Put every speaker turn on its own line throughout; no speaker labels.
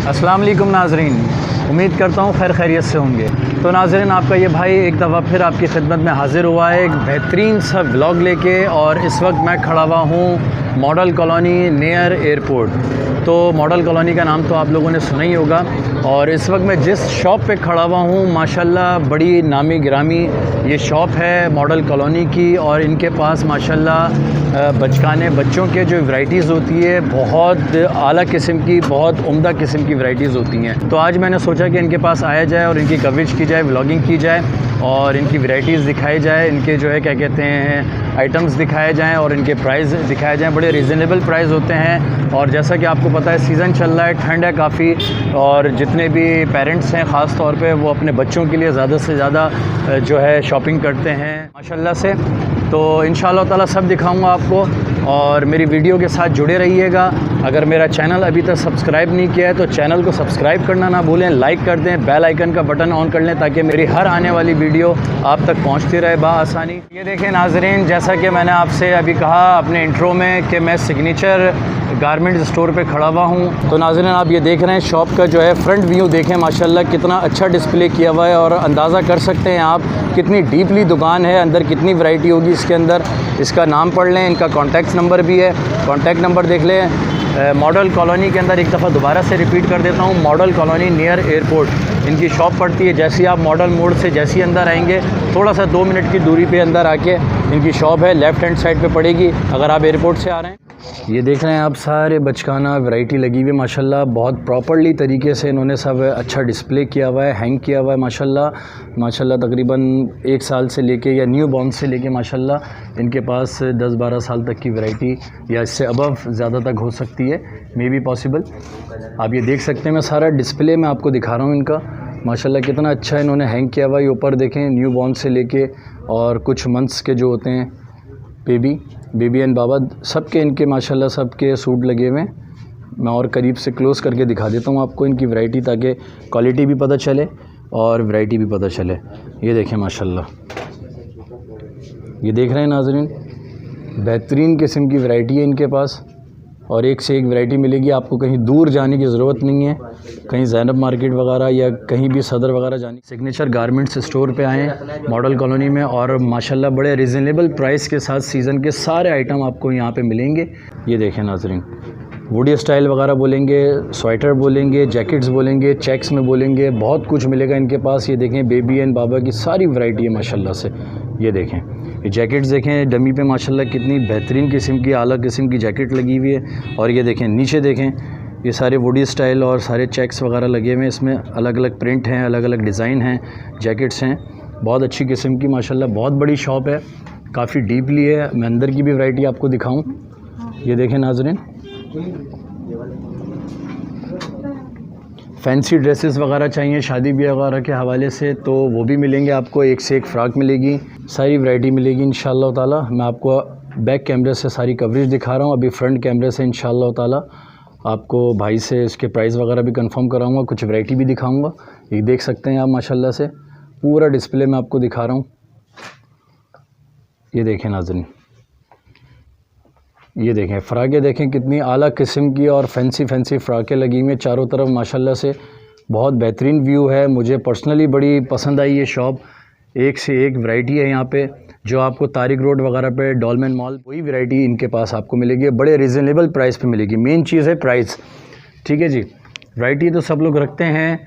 अस्सलाम वालेकुम नाज़रीन, उम्मीद करता हूँ खैर खैरियत से होंगे। तो नाज़रीन, आपका ये भाई एक दफ़ा फिर आपकी खिदमत में हाज़िर हुआ है एक बेहतरीन सा व्लॉग लेके। और इस वक्त मैं खड़ा हुआ हूँ मॉडल कॉलोनी नियर एयरपोर्ट। तो मॉडल कॉलोनी का नाम तो आप लोगों ने सुना ही होगा। और इस वक्त मैं जिस शॉप पे खड़ा हुआ हूँ, माशाल्लाह बड़ी नामी गिरामी ये शॉप है मॉडल कॉलोनी की। और इनके पास माशाल्लाह बचकाने बच्चों के जो वैराइटीज़ होती है, बहुत आला किस्म की, बहुत उम्दा किस्म की वैराइटीज़ होती हैं। तो आज मैंने सोचा कि इनके पास आया जाए और इनकी कवरेज की जाए, व्लॉगिंग की जाए और इनकी वैराइटीज़ दिखाई जाए, इनके जो है क्या कहते हैं आइटम्स दिखाए जाएँ और इनके प्राइस दिखाए जाएँ। बड़े रीज़नेबल प्राइस होते हैं। और जैसा कि आपको पता है सीज़न चल रहा है, ठंड है काफ़ी, और जितने भी पेरेंट्स हैं ख़ास तौर पे वो अपने बच्चों के लिए ज़्यादा से ज़्यादा जो है शॉपिंग करते हैं माशाल्लाह से। तो इंशाअल्लाह ताला सब दिखाऊंगा आपको और मेरी वीडियो के साथ जुड़े रहिएगा। अगर मेरा चैनल अभी तक सब्सक्राइब नहीं किया है तो चैनल को सब्सक्राइब करना ना भूलें, लाइक कर दें, बेल आइकन का बटन ऑन कर लें ताकि मेरी हर आने वाली वीडियो आप तक पहुंचती रहे बआसानी। ये देखें नाज़रीन, जैसा कि मैंने आपसे अभी कहा अपने इंट्रो में कि मैं सिग्नेचर गारमेंट स्टोर पे खड़ा हुआ हूँ। तो नाज़रीन, आप ये देख रहे हैं शॉप का जो है फ्रंट व्यू देखें, माशाल्लाह कितना अच्छा डिस्प्ले किया हुआ है। और अंदाज़ा कर सकते हैं आप कितनी डीपली दुकान है, अंदर कितनी वैरायटी होगी इसके अंदर। इसका नाम पढ़ लें, इनका कॉन्टैक्ट नंबर भी है, कॉन्टैक्ट नंबर देख लें। मॉडल कॉलोनी के अंदर एक दफ़ा दोबारा से रिपीट कर देता हूँ, मॉडल कॉलोनी नियर एयरपोर्ट इनकी शॉप पड़ती है। जैसे ही आप मॉडल मोड़ से जैसे ही अंदर आएंगे, थोड़ा सा 2 मिनट की दूरी पे अंदर आके इनकी शॉप है, लेफ़्ट हैंड साइड पे पड़ेगी अगर आप एयरपोर्ट से आ रहे हैं। ये देख रहे हैं आप सारे बचकाना वैरायटी लगी हुई है माशाल्लाह। बहुत प्रॉपर्ली तरीके से इन्होंने सब अच्छा डिस्प्ले किया हुआ है, हैंग किया हुआ है माशाल्लाह। तकरीबन 1 साल से लेके या न्यू बॉर्न से लेके माशाल्लाह इनके पास 10-12 साल तक की वैरायटी या इससे अबव ज़्यादा तक हो सकती है, मे बी पॉसिबल। आप ये देख सकते हैं, मैं सारा डिस्प्ले में आपको दिखा रहा हूँ इनका। माशाल्लाह कितना अच्छा इन्होंने हैंग किया हुआ है। ऊपर देखें न्यू बॉर्न से लेके और कुछ मंथ्स के जो होते हैं बेबी एंड बाबा, सबके इनके माशाल्लाह सबके सूट लगे हुए हैं। मैं और करीब से क्लोज़ करके दिखा देता हूँ आपको इनकी वैरायटी, ताकि क्वालिटी भी पता चले और वैरायटी भी पता चले। ये देखें माशाल्लाह, ये देख रहे हैं नाज़रीन, बेहतरीन किस्म की वैरायटी है इनके पास और एक से एक वैरायटी मिलेगी। आपको कहीं दूर जाने की ज़रूरत नहीं है, कहीं ज़ैनब मार्केट वगैरह या कहीं भी सदर वगैरह जाने। सिग्नेचर गारमेंट्स स्टोर पे आएँ मॉडल कॉलोनी में और माशाल्लाह बड़े रिजनेबल प्राइस के साथ सीज़न के सारे आइटम आपको यहाँ पे मिलेंगे। ये देखें नाज़रीन, वुडी स्टाइल वगैरह बोलेंगे, स्वेटर बोलेंगे, जैकेट्स बोलेंगे, चेक्स में बोलेंगे, बहुत कुछ मिलेगा इनके पास। ये देखें बेबी एंड बाबा की सारी वैरायटी है माशाल्लाह से। ये देखें ये जैकेट्स देखें डमी पे माशाल्लाह कितनी बेहतरीन किस्म की आला किस्म की जैकेट लगी हुई है। और ये देखें नीचे देखें, ये सारे वुडी स्टाइल और सारे चेक्स वगैरह लगे हुए हैं। इसमें अलग अलग प्रिंट हैं, अलग अलग डिज़ाइन हैं, जैकेट्स हैं, बहुत अच्छी किस्म की माशाल्लाह। बहुत बड़ी शॉप है, काफ़ी डीपली है। मैं अंदर की भी वैरायटी आपको दिखाऊं। ये देखें नाज़रीन, फैंसी ड्रेसेस वगैरह चाहिए शादी ब्याह वगैरह के हवाले से तो वो भी मिलेंगे आपको, एक से एक फ़्रॉक मिलेगी, सारी वैरायटी मिलेगी इंशाअल्लाह ताला। मैं आपको बैक कैमरे से सारी कवरेज दिखा रहा हूँ, अभी फ्रंट कैमरे से इंशाअल्लाह ताला आपको भाई से इसके प्राइस वगैरह भी कंफर्म कराऊंगा, कुछ वैरायटी भी दिखाऊंगा। ये देख सकते हैं आप माशाल्लाह से पूरा डिस्प्ले में आपको दिखा रहा हूँ। ये देखें नाज़रीन, ये देखें फ़्राकें देखें कितनी आला किस्म की और फैंसी फ़्राकें लगी हुई हैं चारों तरफ माशाल्लाह से। बहुत बेहतरीन व्यू है, मुझे पर्सनली बड़ी पसंद आई ये शॉप। एक से एक वैरायटी है यहाँ पे, जो आपको तारिक रोड वगैरह पे डॉलमेन मॉल वही वैरायटी इनके पास आपको मिलेगी, बड़े रिजनेबल प्राइस पे मिलेगी। मेन चीज़ है प्राइस, ठीक है जी। वैरायटी तो सब लोग रखते हैं,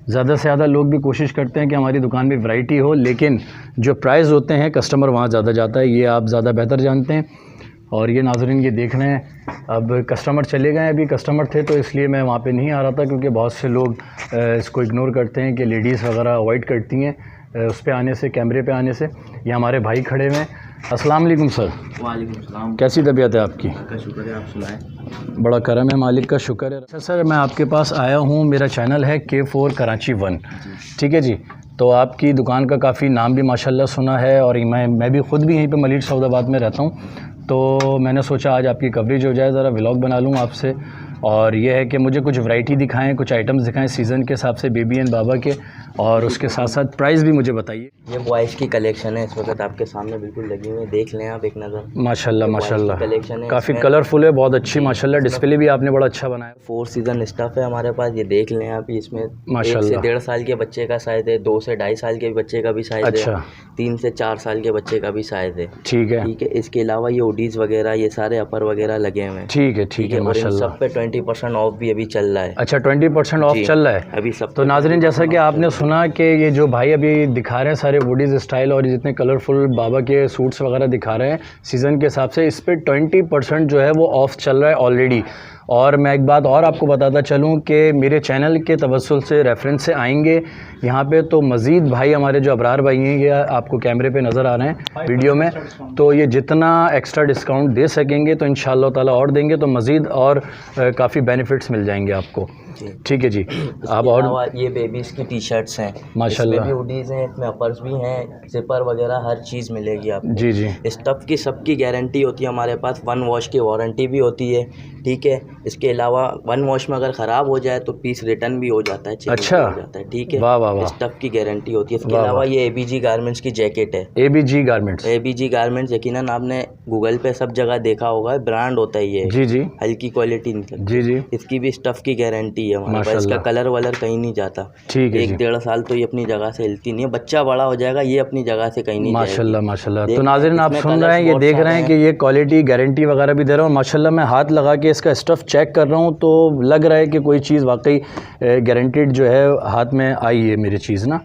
ज़्यादा से ज़्यादा लोग भी कोशिश करते हैं कि हमारी दुकान में वैरायटी हो, लेकिन जो प्राइस होते हैं कस्टमर वहाँ ज़्यादा जाता है, ये आप ज़्यादा बेहतर जानते हैं। और ये नाज़रीन ये देख रहे हैं, अब कस्टमर चले गए, अभी कस्टमर थे तो इसलिए मैं वहाँ पे नहीं आ रहा था, क्योंकि बहुत से लोग इसको इग्नोर करते हैं कि लेडीज़ वगैरह अवॉइड करती हैं उस पे आने से, कैमरे पे आने से। ये हमारे भाई खड़े हुए हैं। अस्सलाम वालेकुम सर।
वालेकुम सलाम।
कैसी तबीयत है आपकी?
का शुक्र है, आप सुनाएं।
बड़ा करम है, मालिक का शुक्र है। अच्छा सर, मैं आपके पास आया हूँ, मेरा चैनल है K4 कराची 1, ठीक है जी। तो आपकी दुकान का काफ़ी नाम भी माशाल्लाह सुना है और मैं भी ख़ुद भी यहीं पे मलिक सऊदाबाद में रहता हूँ, तो मैंने सोचा आज आपकी कवरेज हो जाए, ज़रा व्लॉग बना लूँ आपसे। और ये है कि मुझे कुछ वैरायटी दिखाएं, कुछ आइटम्स दिखाएं सीज़न के हिसाब से बेबी एंड बाबा के, और उसके साथ साथ प्राइस भी मुझे बताइए।
ये बॉयज़ की कलेक्शन है, इस वक्त आपके सामने बिल्कुल लगी हुई है, देख लें आप एक नज़र।
माशाल्लाह माशाल्लाह,
कलेक्शन है,
काफ़ी कलरफुल है, बहुत अच्छी माशाल्लाह, डिस्प्ले भी आपने बड़ा अच्छा बनाया।
4 सीज़न स्टफ़ है हमारे पास, ये देख लें आप। इसमें 1
माशाल्लाह।
से 1.5 साल के बच्चे का साइज़ है, 2 से 2.5 साल के बच्चे का भी साइज़
अच्छा।
है, 3 से 4 साल के बच्चे का भी साइज़ है।
ठीक है
ठीक है, इसके अलावा ये ओडीज़ वगैरह ये सारे अपर वगैरह लगे हुए हैं।
ठीक है
और इन
माशाल्लाह।
सब पे 20% ऑफ भी अभी चल रहा है।
अच्छा 20% ऑफ
जी,
चल रहा है
अभी सब
तो नाजरीन, जैसा कि आपने सुना कि ये जो भाई अभी दिखा रहे हैं सारे वुडीज़ स्टाइल और जितने कलरफुल बाबा के सूट्स वगैरह दिखा रहे हैं सीज़न के हिसाब से, इस पे 20% जो है वो ऑफ़ चल रहा है ऑलरेडी। और मैं एक बात और आपको बताता चलूँ कि मेरे चैनल के तवस्सुल से रेफरेंस से आएंगे यहाँ पे तो मज़ीद भाई हमारे जो अबरार भाई हैं ये आपको कैमरे पे नज़र आ रहे हैं वीडियो में, तो ये जितना एक्स्ट्रा डिस्काउंट दे सकेंगे तो इंशाअल्लाह ताला और देंगे, तो मज़ीद और काफ़ी बेनिफिट्स मिल जाएंगे आपको। ठीक है जी, आप और
ये बेबीज़ की टी शर्ट्स हैं
माशाल्लाह,
इसमें भी हुडीज़ हैं, इसमें अपर्स भी हैं, जिपर वगैरह हर चीज़ मिलेगी आपको।
जी जी।
स्टफ़ की सबकी गारंटी होती है हमारे पास, 1 वॉश की वारंटी भी होती है। ठीक है, इसके अलावा 1 वॉश में अगर ख़राब हो जाए तो पीस रिटर्न भी हो जाता है, चेंज
अच्छा
हो जाता है। ठीक है,
वाह वाह वाह,
स्टफ़ की गारंटी होती है। इसके अलावा ये एबीजी गारमेंट्स की जैकेट है।
एबीजी गारमेंट्स,
एबीजी गारमेंट्स यकीनन आपने गूगल पे सब जगह देखा होगा, ब्रांड होता है ये,
जी जी
हल्की क्वालिटी निकलती
जी जी।
इसकी भी स्टफ़ की गारंटी है हमारे पास, इसका कलर वलर कहीं नहीं जाता।
ठीक है
1-1.5 साल तो ये अपनी जगह से हिलती नहीं है, बच्चा बड़ा हो जाएगा ये अपनी जगह से कहीं नहीं
माशाल्लाह माशाल्लाह। तो
देख
नाज़रीन आप
इसमें
सुन रहे हैं, ये
कलर्स
देख
बहुत
रहे हैं
सारे
कि ये क्वालिटी गारंटी वगैरह भी दे रहा हूँ माशाल्लाह। मैं हाथ लगा के इसका स्टफ़ चेक कर रहा हूँ तो लग रहा है कि कोई चीज़ वाकई गारंटीड जो है हाथ में आई है मेरी चीज़ ना।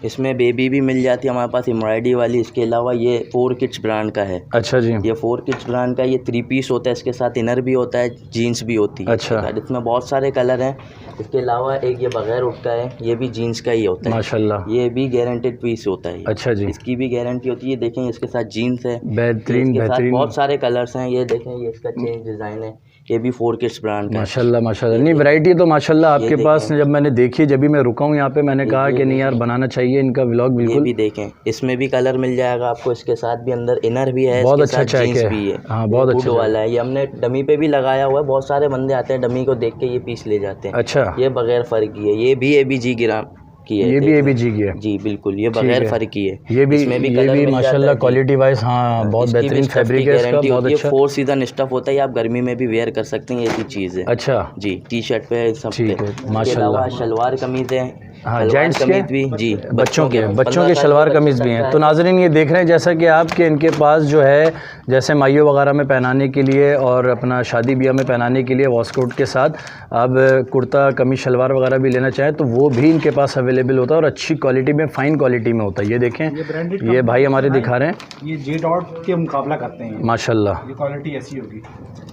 इसमें बेबी भी मिल जाती है हमारे पास एम्ब्रॉयडरी वाली। इसके अलावा ये 4 किड्स ब्रांड का है।
अच्छा जी,
ये 4 किड्स ब्रांड का, ये 3 पीस होता है, इसके साथ इनर भी होता है, जीन्स भी होती है।
अच्छा।
इसमें बहुत सारे कलर हैं। इसके अलावा एक ये बगैर उठ का है, ये भी जीन्स का ही होता है
माशाल्लाह,
ये भी गारंटेड पीस होता है।
अच्छा जी,
इसकी भी गारंटी होती है। देखें इसके साथ जीन्स है,
बेहतरीन
इसके साथ
बेहतरीन
बहुत सारे कलर्स हैं। ये देखें, ये इसका चेंज डिज़ाइन है, ये भी 4 किड्स ब्रांड का है।
माशाल्लाह माशाल्लाह। नहीं वैरायटी तो माशाल्लाह आपके पास, जब मैंने देखी, जब भी मैं रुका हूँ यहाँ पे मैंने कहा कि नहीं यार बनाना चाहिए इनका व्लॉग
ये
बिल्कुल।
भी देखें, इसमें भी कलर मिल जाएगा आपको, इसके साथ भी अंदर इनर भी है,
बहुत
इसके
अच्छा
साथ
चेक
जीन्स
है।
भी है।
हाँ बहुत
हुड
अच्छा
वाला है, ये हमने डमी पे भी लगाया हुआ है। बहुत सारे बंदे आते हैं डमी को देख के ये पीस ले जाते हैं।
अच्छा,
ये बगैर फर्क की है, ये भी एबीजी ग्राम की है,
ये भी एबीजी की है
जी बिल्कुल, ये बगैर फर्क की है।
ये भी
इसमें
ये
कलर
भी
मिल जाता
माशाल्लाह
है जी।
क्वालिटी वाइज हाँ बहुत
इसकी भी
बेहतरीन
स्टफ की
फैब्रिक है इसका,
गारंटी
बहुत
होती है।
अच्छा।
4 सीजन स्टफ होता है, ये आप गर्मी में भी वेयर कर सकते हैं, ऐसी चीज़ है
अच्छा
जी। टी शर्ट पे सब पे।
ठीक है
इसके
माशाल्लाह।
अलावा शलवार कमीज है,
हाँ जेंट्स के
भी जी,
बच्चों के
15
शलवार
साल के
कमीज़ भी
बच्चे
हैं।
तक
तो
का
नाज़रीन ये देख रहे हैं जैसा कि आपके इनके पास जो है जैसे माइयों वगैरह में पहनाने के लिए और अपना शादी ब्याह में पहनाने के लिए वॉस्कोट के साथ अब कुर्ता कमीज शलवार वगैरह भी लेना चाहें तो वो भी इनके पास अवेलेबल होता है और अच्छी क्वालिटी में, फ़ाइन क्वालिटी में होता है। ये देखें, ये भाई हमारे दिखा रहे हैं,
ये जे डॉट के मुकाबला करते हैं
माशाल्लाह।
ये क्वालिटी ऐसी होगी।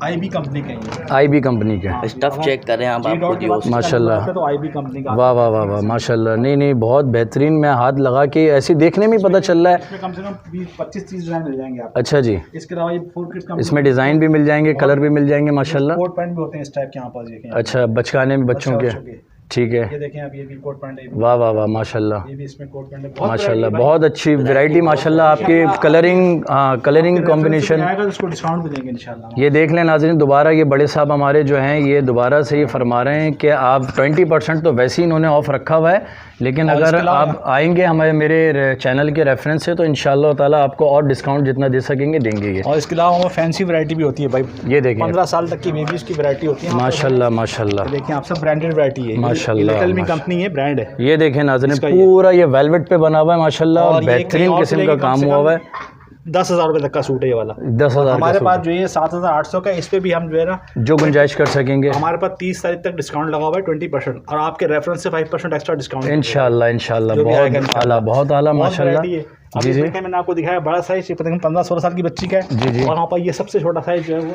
आईबी कंपनी का ही है।
आईबी कंपनी के
स्टफ चेक करें आप, आपको जो
माशाल्लाह।
तो आईबी कंपनी का।
वाह वाह वाह वाह माशाल्लाह। नहीं नहीं बहुत बेहतरीन, मैं हाथ लगा के ऐसे देखने में ही पता चल रहा है।
इसमें कम से कम 20-25-30 डिज़ाइन मिल जाएंगे आपको।
अच्छा जी,
इसके अलावा ये 4 किड्स का
इसमें डिज़ाइन भी मिल जाएंगे, कलर भी मिल जाएंगे माशाल्लाह।
कोट पैंट भी होते हैं इस टाइप के यहाँ पर, देखें।
अच्छा बचकाने में बच्चों के, ठीक है।
ये देखें आप, ये भी कोट पैंट है,
वाह वाह वाह माशाल्लाह
ये भी इसमें कोट पैंट है।
माशाल्लाह, बहुत अच्छी वैरायटी माशाल्लाह आपकी। कलरिंग कलरिंग कॉम्बिनेशन
आएगा तो इसको डिस्काउंट भी देंगे इंशाल्लाह।
ये देख लें नाज़रीन, दोबारा ये बड़े साहब हमारे जो हैं ये दोबारा से ये फरमा रहे हैं कि आप 20% तो वैसे ही इन्होंने ऑफ़ रखा हुआ है, लेकिन अगर आप आएंगे हमारे मेरे चैनल के रेफरेंस से तो इंशाअल्लाह ताला आपको और डिस्काउंट जितना दे सकेंगे देंगे ये।
और इसके अलावा हमें फैंसी वैरायटी भी होती है भाई।
ये देखें
15 साल तक की बेबीज़ की वैरायटी होती है
माशाल्लाह माशाल्लाह।
देखिए आप, सब ब्रांडेड वैरायटी है
माशाल्लाह,
लिटिल मी कंपनी है, ब्रांड है।
ये देखें नाज़रीन, पूरा ये वेलवेट पे बना हुआ है माशाल्लाह, बेहतरीन किस्म का काम हुआ हुआ है।
10,000 रुपये तक का सूट है ये वाला।
10,000
हमारे पास जो है 7,800 का, इस पे भी हम जो है ना
जो गुंजाइश कर सकेंगे।
हमारे पास 30 तारीख तक डिस्काउंट लगा हुआ है 20%, और आपके रेफरेंस से 5% एक्स्ट्रा डिस्काउंट
इंशाल्लाह इंशाल्लाह। बहुत आला, बहुत आला माशाल्लाह।
जी जी, मैंने आपको दिखाया बड़ा साइज 15-16 साल की बच्ची का है
जी जी,
और वहाँ पर ये सबसे छोटा साइज जो है वो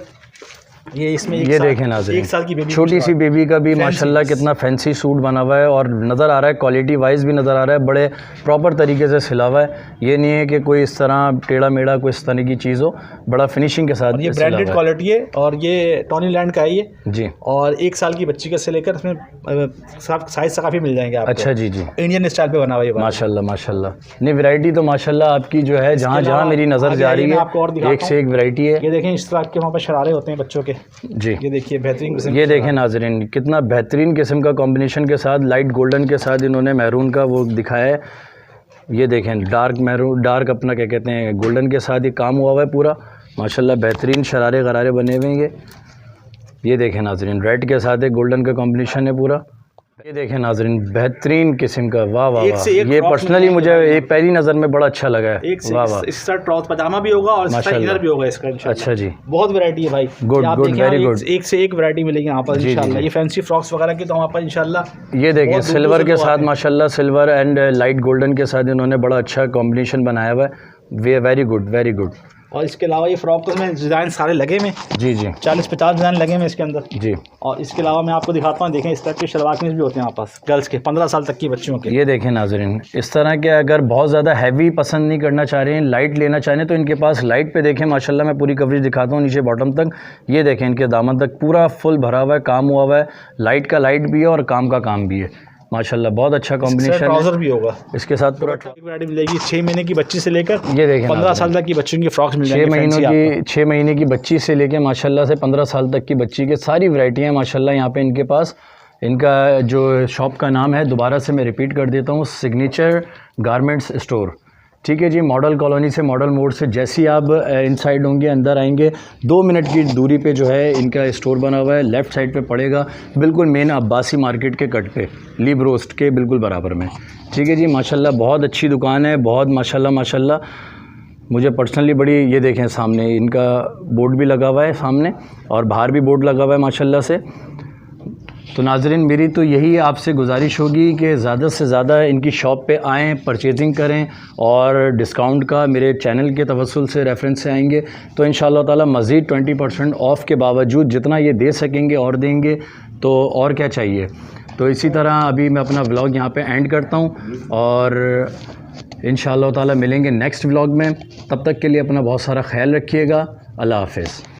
ये इसमें
ये देखें नाज़रीन,
1 साल की बेबी,
छोटी सी बेबी का भी माशाल्लाह कितना फैंसी सूट बना हुआ है और नज़र आ रहा है, क्वालिटी वाइज भी नज़र आ रहा है, बड़े प्रॉपर तरीके से सिला हुआ है। ये नहीं है कि कोई इस तरह टेढ़ा मेढ़ा कोई इस तरह की चीज़ हो, बड़ा फिनिशिंग के साथ
ये ब्रांडेड क्वालिटी है। और ये टॉनी लैंड का है ये
जी,
और 1 साल की बच्ची का से लेकर इसमें साइज काफ़ी मिल जाएंगे आपको।
अच्छा जी जी,
इंडियन स्टाइल पे बना हुआ है
माशाल्लाह माशाल्लाह। नहीं वैरायटी तो माशाल्लाह आपकी जो है जहाँ जहाँ मेरी नज़र जा रही है एक से एक वैरायटी है।
ये देखें इस तरह के वहाँ पर शरारे होते हैं बच्चों के,
जी।
ये देखिए बेहतरीन किस्म
ये
की
देखें नाजरीन, कितना बेहतरीन किस्म का कॉम्बिनेशन के साथ लाइट गोल्डन के साथ इन्होंने मैरून का वो दिखाया है। ये देखें डार्क मैरून, डार्क अपना क्या कहते हैं गोल्डन के साथ ये काम हुआ हुआ है पूरा माशाल्लाह। बेहतरीन शरारे गरारे बने हुए हैं ये देखें नाजरीन, रेड के साथ एक गोल्डन का कॉम्बिनेशन है पूरा। ये देखें नाजरीन, बेहतरीन किस्म का, वाह वाह वाह। ये पर्सनली मुझे एक पहली नज़र में बड़ा अच्छा लगा है। वाह वाह।
इसका ट्राउज़र पजामा भी होगा और इसका इनर भी होगा इसका इंशाल्लाह।
अच्छा जी,
बहुत वैरायटी है भाई।
Good good, very good.
एक से एक वैरायटी मिलेगी यहाँ पर इंशाल्लाह। ये फैंसी फ्रॉक्स वगैरह की तो वहाँ पर इंशाल्लाह।
ये देखें सिल्वर के साथ माशाल्लाह, सिल्वर एंड लाइट गोल्डन के साथ इन्होंने बड़ा अच्छा कॉम्बिनेशन बनाया हुआ है। Very good, very good.
और इसके अलावा ये फ्रॉक में डिज़ाइन सारे लगे हुए,
जी जी,
40-50 डिज़ाइन लगे हुए इसके अंदर
जी।
और इसके अलावा मैं आपको दिखाता हूँ, देखें इस टाइप के शलवार कमीज भी होते हैं यहाँ पास गर्ल्स के, 15 साल तक की बच्चियों के।
ये देखें नाजरीन, इस तरह के अगर बहुत ज़्यादा हैवी पसंद नहीं करना चाह रहे हैं, लाइट लेना चाह रहे हैं, तो इनके पास लाइट पे देखें माशाल्लाह। मैं पूरी कवरेज दिखाता हूँ नीचे बॉटम तक। ये देखें इनके दामन तक पूरा फुल भरा हुआ है, काम हुआ हुआ है। लाइट का लाइट भी है और काम का काम भी है माशाल्लाह। बहुत अच्छा कॉम्बिनेशन है।
ट्राउज़र भी होगा
इसके साथ पूरा
वैरायटी मिलेगी। 6 महीने की बच्ची से लेकर
ये देखें
15 साल तक की बच्चियों की फ्रॉक्स मिल जाएंगी।
6 महीने की बच्ची से लेके माशाल्लाह से 15 साल तक की बच्ची के सारी वैरायटियाँ माशाल्लाह यहाँ पे इनके पास। इनका जो शॉप का नाम है दोबारा से मैं रिपीट कर देता हूँ, सिग्नेचर गारमेंट्स स्टोर। ठीक है जी, मॉडल कॉलोनी से, मॉडल मोड़ से जैसे ही आप इनसाइड होंगे, अंदर आएंगे, 2 मिनट की दूरी पे जो है इनका स्टोर बना हुआ है। लेफ़्ट साइड पे पड़ेगा, बिल्कुल मेन अब्बासी मार्केट के कट पे, लीब रोस्ट के बिल्कुल बराबर में। ठीक है जी, माशाल्लाह बहुत अच्छी दुकान है, बहुत माशाल्लाह माशाल्लाह। मुझे पर्सनली बड़ी, ये देखें सामने इनका बोर्ड भी लगा हुआ है सामने, और बाहर भी बोर्ड लगा हुआ है माशाल्लाह से। तो नाजरीन मेरी तो यही आपसे गुजारिश होगी कि ज़्यादा से ज़्यादा इनकी शॉप पे आएँ, परचेजिंग करें, और डिस्काउंट का मेरे चैनल के तवस्सुल से रेफरेंस से आएंगे तो इंशाअल्लाह ताला मज़ीद 20% ऑफ़ के बावजूद जितना ये दे सकेंगे और देंगे, तो और क्या चाहिए। तो इसी तरह अभी मैं अपना व्लॉग यहाँ पे एंड करता हूँ और इंशाअल्लाह ताला मिलेंगे नेक्स्ट व्लॉग में। तब तक के लिए अपना बहुत सारा ख्याल रखिएगा। अल्लाह हाफ़िज़।